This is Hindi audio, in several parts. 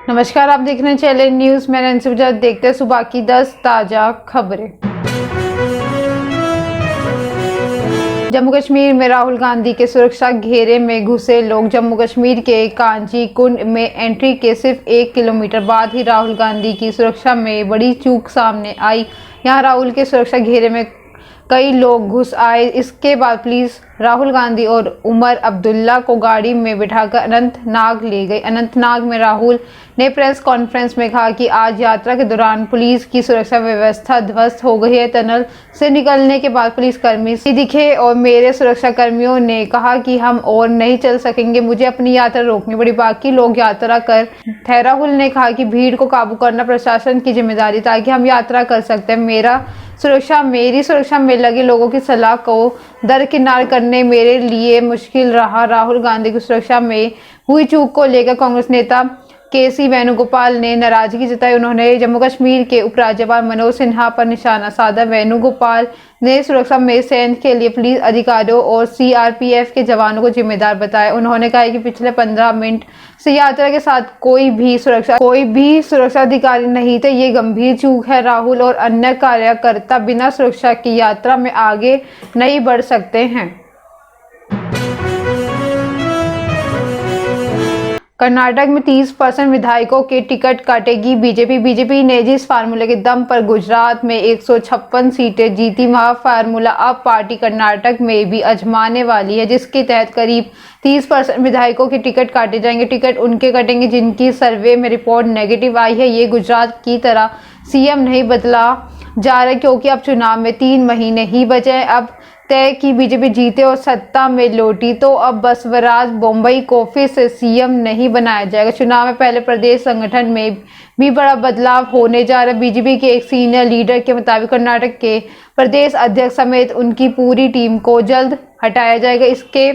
नमस्कार, आप देख रहे हैं चैलेंज न्यूज। मैं नैन्सी बजाज। देखते हैं सुबह की 10 ताजा खबरें। जम्मू कश्मीर में राहुल गांधी के सुरक्षा घेरे में घुसे लोग। जम्मू कश्मीर के कांची कुंड में एंट्री के सिर्फ 1 किलोमीटर बाद ही राहुल गांधी की सुरक्षा में बड़ी चूक सामने आई। यहां राहुल के सुरक्षा घेरे में कई लोग घुस आए। इसके बाद पुलिस राहुल गांधी और उमर अब्दुल्ला को गाड़ी में बिठाकर अनंतनाग ले गई। अनंतनाग में राहुल ने प्रेस कॉन्फ्रेंस में कहा कि आज यात्रा के दौरान पुलिस की सुरक्षा व्यवस्था ध्वस्त हो गई है। टनल से निकलने के बाद पुलिसकर्मी दिखे और मेरे सुरक्षा कर्मियों ने कहा कि हम और नहीं चल सकेंगे, मुझे अपनी यात्रा रोकनी पड़ी। बाकी लोग यात्रा कर थे। राहुल ने कहा कि भीड़ को काबू करना प्रशासन की जिम्मेदारी ताकि हम यात्रा कर सकते हैं। मेरी सुरक्षा में लगे लोगों की सलाह को दरकिनार करने मेरे लिए मुश्किल रहा। राहुल गांधी की सुरक्षा में हुई चूक को लेकर कांग्रेस नेता केसी वेणुगोपाल ने नाराजगी जताई। उन्होंने जम्मू कश्मीर के उपराज्यपाल मनोज सिन्हा पर निशाना साधा। वेणुगोपाल ने सुरक्षा में सैन्य के लिए पुलिस अधिकारियों और सीआरपीएफ के जवानों को जिम्मेदार बताया। उन्होंने कहा कि पिछले 15 मिनट से यात्रा के साथ कोई भी सुरक्षा अधिकारी नहीं थे। ये गंभीर चूक है। राहुल और अन्य कार्यकर्ता बिना सुरक्षा की यात्रा में आगे नहीं बढ़ सकते हैं। कर्नाटक में 30% विधायकों के टिकट काटेगी बीजेपी ने जिस फार्मूले के दम पर गुजरात में 156 सीटें जीती, वह फार्मूला अब पार्टी कर्नाटक में भी आजमाने वाली है, जिसके तहत करीब 30% विधायकों के टिकट काटे जाएंगे। टिकट उनके कटेंगे जिनकी सर्वे में रिपोर्ट नेगेटिव आई है। ये गुजरात की तरह सीएम नहीं बदला जा रहा क्योंकि अब चुनाव में 3 महीने ही बचे हैं। अब तय की बीजेपी जीते और सत्ता में लौटी तो अब बसवराज बोम्मई को फिर से सीएम नहीं बनाया जाएगा। चुनाव में पहले प्रदेश संगठन में भी बड़ा बदलाव होने जा रहा है। बीजेपी के एक सीनियर लीडर के मुताबिक कर्नाटक के प्रदेश अध्यक्ष समेत उनकी पूरी टीम को जल्द हटाया जाएगा। इसके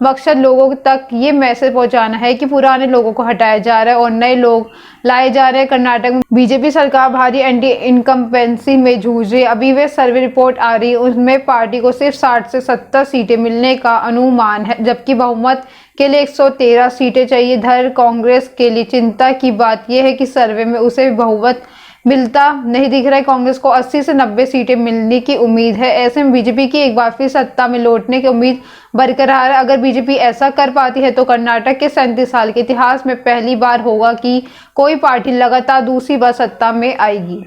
मकसद लोगों तक ये मैसेज पहुंचाना है कि पुराने लोगों को हटाया जा रहा है और नए लोग लाए जा रहे हैं। कर्नाटक में बीजेपी सरकार भारी एंटी इनकम्पेंसी में जूझ रही है। अभी वे सर्वे रिपोर्ट आ रही है, उसमें पार्टी को सिर्फ 60 से 70 सीटें मिलने का अनुमान है, जबकि बहुमत के लिए 113 सीटें चाहिए। इधर कांग्रेस के लिए चिंता की बात यह है कि सर्वे में उसे बहुमत मिलता नहीं दिख रहा है। कांग्रेस को 80 से 90 सीटें मिलने की उम्मीद है। ऐसे में बीजेपी की एक बार फिर सत्ता में लौटने की उम्मीद बरकरार है। अगर बीजेपी ऐसा कर पाती है तो कर्नाटक के 37 साल के इतिहास में पहली बार होगा कि कोई पार्टी लगातार दूसरी बार सत्ता में आएगी।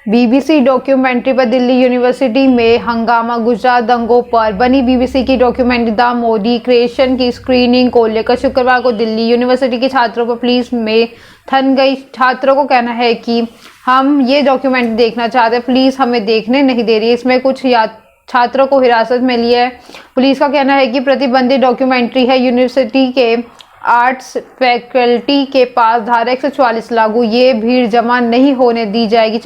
बीबीसी डॉक्यूमेंट्री पर दिल्ली यूनिवर्सिटी में हंगामा। गुजरात दंगों पर बनी बीबीसी की डॉक्यूमेंट्री द मोदी क्रिएशन की स्क्रीनिंग को लेकर शुक्रवार को दिल्ली यूनिवर्सिटी के छात्रों पर पुलिस में थन गई। छात्रों को कहना है कि हम ये डॉक्यूमेंट्री देखना चाहते हैं, पुलिस हमें देखने नहीं दे रही। इसमें कुछ छात्रों को हिरासत में लिया है। पुलिस का कहना है कि प्रतिबंधित डॉक्यूमेंट्री है। यूनिवर्सिटी के आर्ट्स फैकल्टी के पास धारा 144 लागू। ये भीड़ जमा नहीं होने दी जाएगी।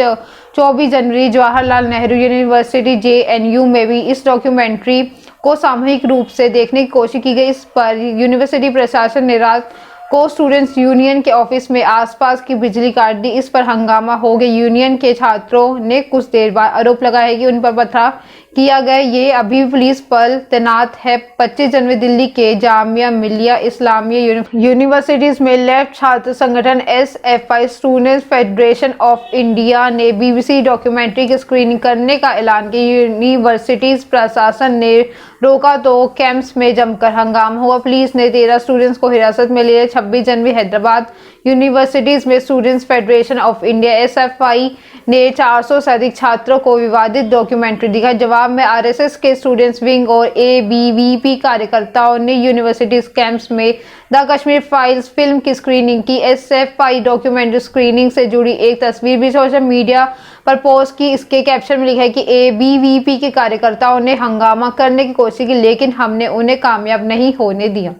24 जनवरी जवाहरलाल नेहरू यूनिवर्सिटी JNU में भी इस डॉक्यूमेंट्री को सामूहिक रूप से देखने की कोशिश की गई। इस पर यूनिवर्सिटी प्रशासन ने रात को स्टूडेंट्स यूनियन के ऑफिस में आसपास की बिजली काट दी। इस पर हंगामा हो गया। यूनियन के छात्रों ने कुछ देर बाद आरोप लगाया कि उन पर पथराव किया गया। ये अभी पुलिस पर तैनात है। 25 जनवरी दिल्ली के जामिया मिलिया इस्लामिया यूनिवर्सिटीज में लेफ्ट छात्र संगठन SFI students federation of India ने बीबीसी डॉक्यूमेंट्री की स्क्रीनिंग करने का ऐलान किया। यूनिवर्सिटीज प्रशासन ने रोका तो कैंप्स में जमकर हंगामा हुआ। पुलिस ने 13 स्टूडेंट्स को हिरासत में लिया। 26 जनवरी हैदराबाद यूनिवर्सिटीज में students federation of India SFI ने 400 से अधिक छात्रों को विवादित डॉक्यूमेंट्री दिखाई। जवाब में RSS के स्टूडेंट्स विंग और ABVP कार्यकर्ताओं ने यूनिवर्सिटी कैंप्स में द कश्मीर फाइल्स फिल्म की स्क्रीनिंग की। SFI डॉक्यूमेंट्री स्क्रीनिंग से जुड़ी एक तस्वीर भी सोशल मीडिया पर पोस्ट की। इसके कैप्शन में लिखा है कि ABVP के कार्यकर्ताओं ने हंगामा करने की कोशिश की, लेकिन हमने उन्हें कामयाब नहीं होने दिया।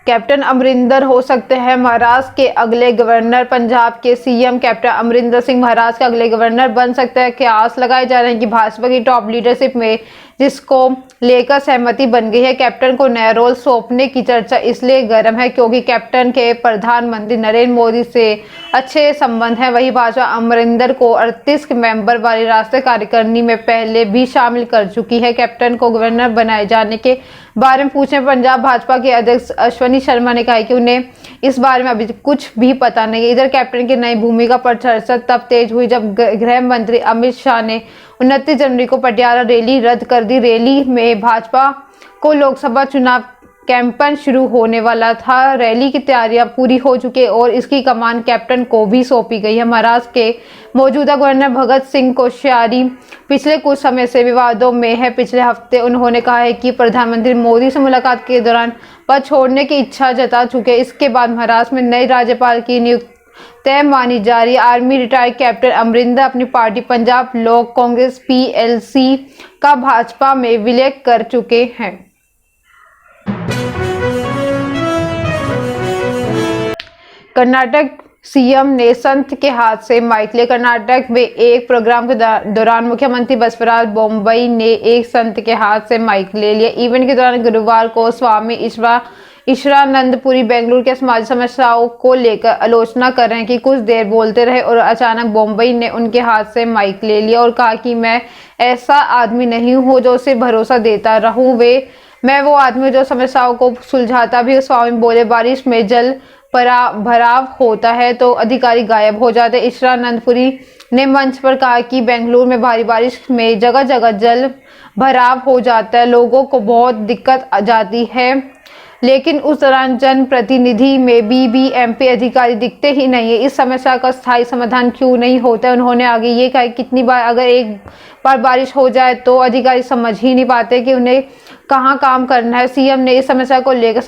कैप्टन अमरिंदर हो सकते हैं महाराष्ट्र के अगले गवर्नर। पंजाब के CM कैप्टन अमरिंदर सिंह महाराष्ट्र के अगले गवर्नर बन सकते हैं। कयास लगाए जा रहे हैं कि भाजपा की टॉप लीडरशिप में जिसको लेकर सहमति बन गई है। कैप्टन को नया रोल सौंपने की चर्चा इसलिए गर्म है क्योंकि कैप्टन के प्रधानमंत्री नरेंद्र मोदी से अच्छे संबंध हैं। वही भाजपा अमरिंदर को 38 मेंबर वाली राष्ट्रीय कार्यकारिणी में पहले भी शामिल कर चुकी है। कैप्टन को गवर्नर बनाए जाने के बारे में पूछने पंजाब भाजपा के अध्यक्ष अश्वनी शर्मा ने कहा कि उन्हें इस बारे में अभी कुछ भी पता नहीं है। इधर कैप्टन की नई भूमिका पर चर्चा तब तेज हुई जब गृह मंत्री अमित शाह ने 29 जनवरी को पटियाला रैली रद्द कर दी। रैली में भाजपा को लोकसभा चुनाव कैंपेन शुरू होने वाला था। रैली की तैयारियां पूरी हो चुकी है और इसकी कमान कैप्टन को भी सौंपी गई है। महाराष्ट्र के मौजूदा गवर्नर भगत सिंह कोश्यारी पिछले कुछ समय से विवादों में है। पिछले हफ्ते उन्होंने कहा है कि प्रधानमंत्री मोदी से मुलाकात के दौरान पद छोड़ने की इच्छा जता चुके। इसके बाद महाराष्ट्र में नए राज्यपाल की नियुक्ति तय मानी जा रही। आर्मी रिटायर्ड कैप्टन अमरिंदर अपनी पार्टी पंजाब लोक कांग्रेस PLC का भाजपा में विलय कर चुके हैं। कर्नाटक सीएम ने संत के हाथ से माइक लिया। कर्नाटक में एक प्रोग्राम के दौरान मुख्यमंत्री बसवराज बोम्मई ने एक संत के हाथ से माइक ले लिया। इवेंट के दौरान गुरुवार को स्वामी ईश्वरानंदपुरी बेंगलुरु के समाज समस्याओं को लेकर आलोचना कर रहे हैं कि कुछ देर बोलते रहे और अचानक बोम्मई ने उनके हाथ से माइक ले लिया और कहा कि मैं ऐसा आदमी नहीं हूँ जो सिर्फ भरोसा देता रहूं, मैं वो आदमी जो समस्याओं को सुलझाता भी। स्वामी बोले, बारिश में जल भराव होता है तो अधिकारी गायब हो जाते। ईश्वरानंदपुरी ने मंच पर कहा कि बेंगलुरु में भारी बारिश में जगह जगह जल भराव हो जाता है, लोगों को बहुत दिक्कत आ जाती है, लेकिन उस दौरान जनप्रतिनिधि में BBMP अधिकारी दिखते ही नहीं है। इस समस्या का स्थायी समाधान क्यों नहीं होता है? उन्होंने आगे ये कहा, कितनी बार अगर एक बार बारिश हो जाए तो अधिकारी समझ ही नहीं पाते कि उन्हें कहाँ काम करना है। सीएम ने इस समस्या को लेकर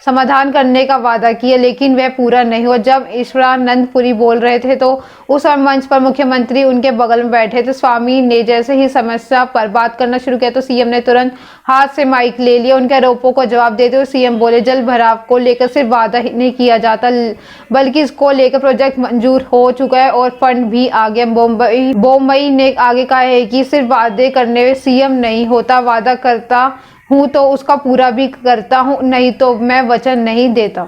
समाधान करने का वादा किया, लेकिन वह पूरा नहीं हुआ। जब ईश्वरानंदपुरी बोल रहे थे तो उस मंच पर मुख्यमंत्री उनके बगल में बैठे थे। स्वामी ने जैसे ही समस्या पर बात करना शुरू किया तो सीएम ने तुरंत हाथ से माइक ले लिया। उनके आरोपों को जवाब देते हुए सीएम बोले, जल भराव को लेकर सिर्फ वादा ही नहीं किया जाता बल्कि इसको लेकर प्रोजेक्ट मंजूर हो चुका है और फंड भी आ गया। बोम्मई ने आगे कहा है कि सिर्फ वादे करने में सीएम नहीं होता, वादा करता हूँ तो उसका पूरा भी करता हूँ, नहीं तो मैं वचन नहीं देता।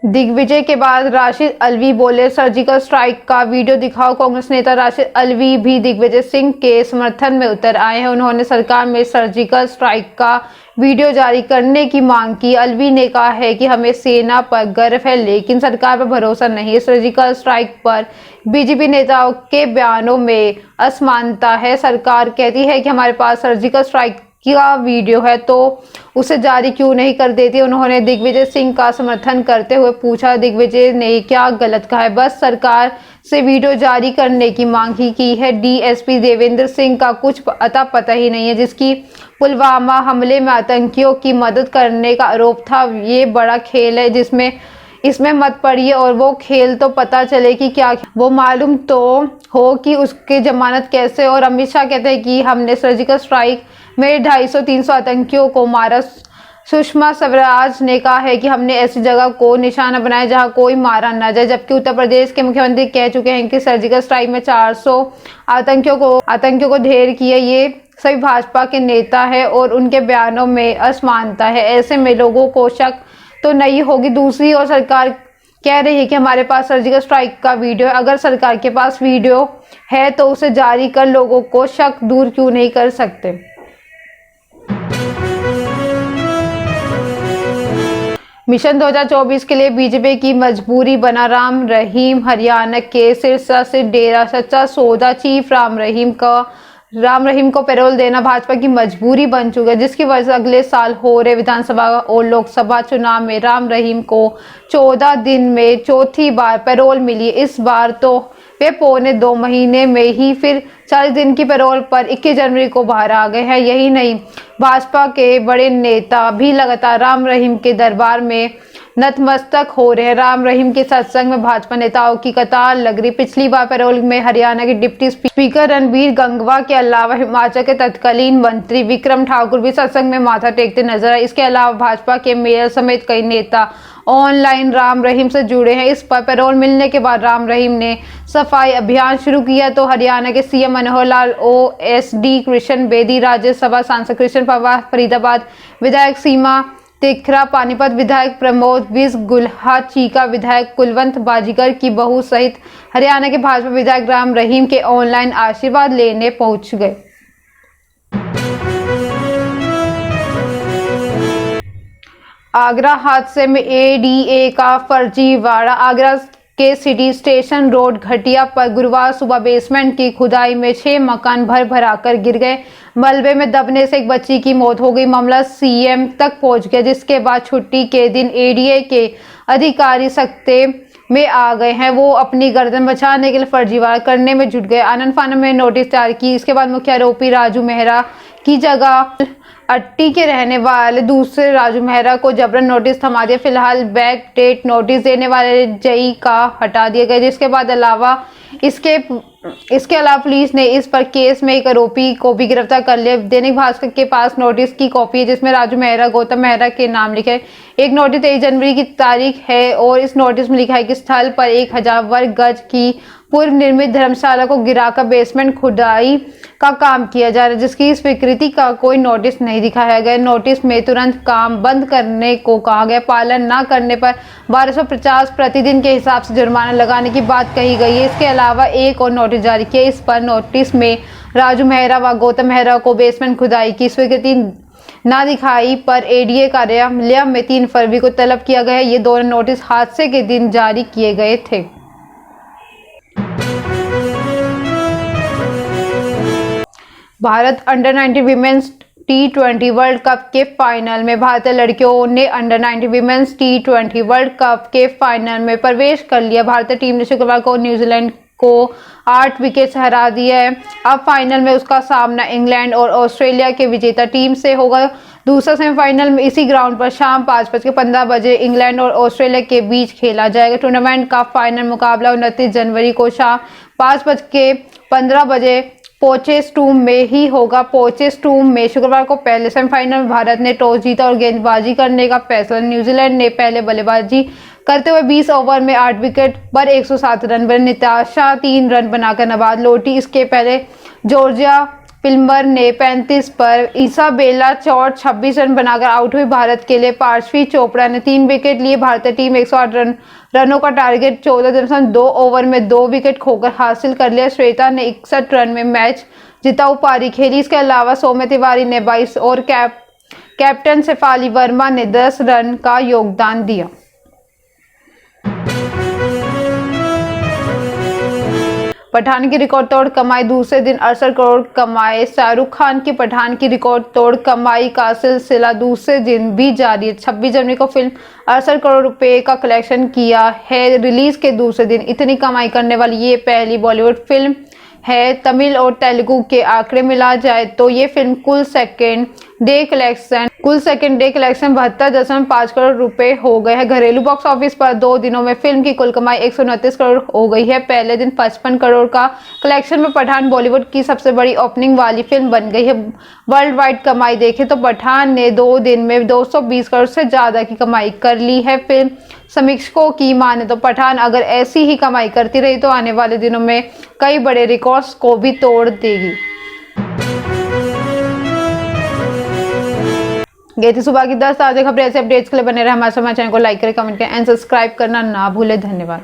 दिग्विजय के बाद राशिद अलवी बोले, सर्जिकल स्ट्राइक का वीडियो दिखाओ। कांग्रेस नेता राशिद अलवी भी दिग्विजय सिंह के समर्थन में उतर आए हैं। उन्होंने सरकार में सर्जिकल स्ट्राइक का वीडियो जारी करने की मांग की। अलवी ने कहा है कि हमें सेना पर गर्व है लेकिन सरकार पर भरोसा नहीं है। सर्जिकल स्ट्राइक पर बीजेपी नेताओं के बयानों में असमानता है। सरकार कहती है कि हमारे पास सर्जिकल स्ट्राइक का वीडियो है तो उसे जारी क्यों नहीं कर देती। उन्होंने दिग्विजय सिंह का समर्थन करते हुए पूछा, दिग्विजय ने क्या गलत कहा है? बस सरकार से वीडियो जारी करने की मांग ही की है। DSP देवेंद्र सिंह का कुछ अता पता ही नहीं है, जिसकी पुलवामा हमले में आतंकियों की मदद करने का आरोप था। ये बड़ा खेल है जिसमें इसमें मत पड़िए और वो खेल तो पता चले कि क्या वो मालूम तो हो कि उसकी जमानत कैसे। और अमित शाह कहते हैं कि हमने सर्जिकल स्ट्राइक में 250-300 आतंकियों को मारा। सुषमा स्वराज ने कहा है कि हमने ऐसी जगह को निशाना बनाया जहां कोई मारा न जाए, जबकि उत्तर प्रदेश के मुख्यमंत्री कह चुके हैं कि सर्जिकल स्ट्राइक में 400 आतंकियों को ढेर किया। ये सभी भाजपा के नेता है और उनके बयानों में असमानता है। ऐसे में लोगों को शक तो नहीं होगी। दूसरी ओर सरकार कह रही है कि हमारे पास सर्जिकल स्ट्राइक का वीडियो है। अगर सरकार के पास वीडियो है तो उसे जारी कर लोगों को शक दूर क्यों नहीं कर सकते। मिशन 2024 के लिए बीजेपी की मजबूरी बना राम रहीम। हरियाणा के सिरसा से डेरा सच्चा सौदा चीफ राम रहीम को पैरोल देना भाजपा की मजबूरी बन चुका है, जिसकी वजह से अगले साल हो रहे विधानसभा और लोकसभा चुनाव में राम रहीम को 14 दिन में चौथी बार पैरोल मिली। इस बार तो वे पौने 2 महीने में ही फिर 40 दिन की पैरोल पर 21 जनवरी को बाहर आ गए हैं। यही नहीं, भाजपा के बड़े नेता भी लगातार राम रहीम के दरबार में नतमस्तक हो रहे। राम रहीम के सत्संग में भाजपा नेताओं की कतार लग रही। पिछली बार पैरोल में हरियाणा के डिप्टी स्पीकर रणबीर गंगवा के अलावा हिमाचल के तत्कालीन मंत्री विक्रम ठाकुर भी सत्संग में माथा टेकते नजर आए। इसके अलावा भाजपा के मेयर समेत कई नेता ऑनलाइन राम रहीम से जुड़े हैं। इस पर पैरोल मिलने के बाद राम रहीम ने सफाई अभियान शुरू किया तो हरियाणा के सीएम मनोहर लाल, ओएसडी कृष्ण बेदी, राज्यसभा सांसद कृष्ण पवार, फरीदाबाद विधायक सीमा तिखरा, पानीपत विधायक प्रमोद विज, गुल्हा चीका विधायक कुलवंत बाजीगर की बहू सहित हरियाणा के भाजपा विधायक राम रहीम के ऑनलाइन आशीर्वाद लेने पहुंच गए। आगरा हादसे में एडीए का फर्जीवाड़ा। आगरा के सिटी स्टेशन रोड घटिया पर गुरुवार सुबह बेसमेंट की खुदाई में 6 मकान भर-भराकर गिर गए। मलबे में दबने से एक बच्ची की मौत हो गई। मामला सीएम तक पहुंच गया, जिसके बाद छुट्टी के दिन एडीए के अधिकारी सख्ते में आ गए हैं। वो अपनी गर्दन बचाने के लिए फर्जीवाड़ा करने में जुट गए। आनंद फानन में नोटिस जारी की। इसके बाद मुख्य आरोपी राजू मेहरा की जगह अट्टी के रहने वाले दूसरे राजू मेहरा को जबरन नोटिस थमा दिया। फिलहाल बैक डेट नोटिस देने वाले जई का हटा दिया गया, जिसके बाद इसके अलावा पुलिस ने इस पर केस में एक आरोपी को भी गिरफ्तार कर लिया। दैनिक भास्कर के पास नोटिस की कॉपी है, जिसमें राजू मेहरा, गौतम मेहरा के नाम लिखे। एक नोटिस 23 जनवरी की तारीख है और इस नोटिस में लिखा है कि स्थल पर 1000 वर्ग गज की पूर्व निर्मित धर्मशाला को गिराकर बेसमेंट खुदाई का काम किया जा रहा है, जिसकी स्वीकृति का कोई नोटिस नहीं दिखाया गया। नोटिस में तुरंत काम बंद करने को कहा गया। पालन न करने पर 1250 प्रतिदिन के हिसाब से जुर्माना लगाने की बात कही गई है। इसके अलावा एक और नोटिस जारी किया। इस पर नोटिस में राजू मेहरा व गौतम मेहरा को बेसमेंट खुदाई की स्वीकृति न दिखाई पर एडीए कार्यालय में 3 फरवरी को तलब किया गया है। ये दोनों नोटिस हादसे के दिन जारी किए गए थे। Bharat under 19 women's T20 world cup के फाइनल में। भारतीय लड़कियों ने under 19 women's T20 world cup के फाइनल में प्रवेश कर लिया। भारतीय टीम ने शुक्रवार को न्यूजीलैंड को 8 विकेट से हरा दिया है। अब फाइनल में उसका सामना इंग्लैंड और ऑस्ट्रेलिया के विजेता टीम से होगा। दूसरा सेमीफाइनल में इसी ग्राउंड पर शाम 5:15 बजे इंग्लैंड और ऑस्ट्रेलिया के बीच खेला जाएगा। टूर्नामेंट का फाइनल मुकाबला 29 जनवरी को शाम 5:15 बजे पोचेस्टूम में ही होगा। पोचेस्टूम में शुक्रवार को पहले सेमीफाइनल में भारत ने टॉस जीता और गेंदबाजी करने का फैसला। न्यूजीलैंड ने पहले बल्लेबाजी करते हुए 20 ओवर में 8 विकेट पर 107 रन बनाए। निताशा 3 रन बनाकर नबाद लौटी। इसके पहले जॉर्जिया पिल्मर ने 35 पर इसाबेला चौट 26 रन बनाकर आउट हुई। भारत के लिए पार्श्वी चोपड़ा ने 3 विकेट लिए। भारतीय टीम 108 रनों का टारगेट 14.2 ओवर में 2 विकेट खोकर हासिल कर लिया। श्वेता ने 61 रन में मैच जिताऊ पारी खेली। इसके अलावा सौम्य तिवारी ने 22 और कैप्टन शेफाली वर्मा ने 10 रन का योगदान दिया। पठान की रिकॉर्ड तोड़ कमाई, दूसरे दिन 68 करोड़ कमाए। शाहरुख खान की पठान की रिकॉर्ड तोड़ कमाई का सिलसिला दूसरे दिन भी जारी है। 26 जनवरी को फिल्म 68 करोड़ रुपए का कलेक्शन किया है। रिलीज के दूसरे दिन इतनी कमाई करने वाली ये पहली बॉलीवुड फिल्म है। तमिल और तेलुगु के आंकड़े मिला जाए तो ये फिल्म कुल सेकेंड डे कलेक्शन 72.5 करोड़ रुपए हो गए हैं। घरेलू बॉक्स ऑफिस पर 2 दिनों में फिल्म की कुल कमाई 129 करोड़ हो गई है। पहले दिन 55 करोड़ का कलेक्शन में पठान बॉलीवुड की सबसे बड़ी ओपनिंग वाली फिल्म बन गई है। वर्ल्ड वाइड कमाई देखें तो पठान ने 2 दिन में 220 करोड़ से ज्यादा की कमाई कर ली है। फिल्म समीक्षकों की माने तो पठान अगर ऐसी ही कमाई करती रही तो आने वाले दिनों में कई बड़े रिकॉर्ड्स को भी तोड़ देगी। ये थी सुबह की 10 ताज़ा खबरें। ऐसे अपडेट्स के लिए बने रहे हमारे चैनल को लाइक करें, कमेंट करें एंड सब्सक्राइब करना ना भूलें। धन्यवाद।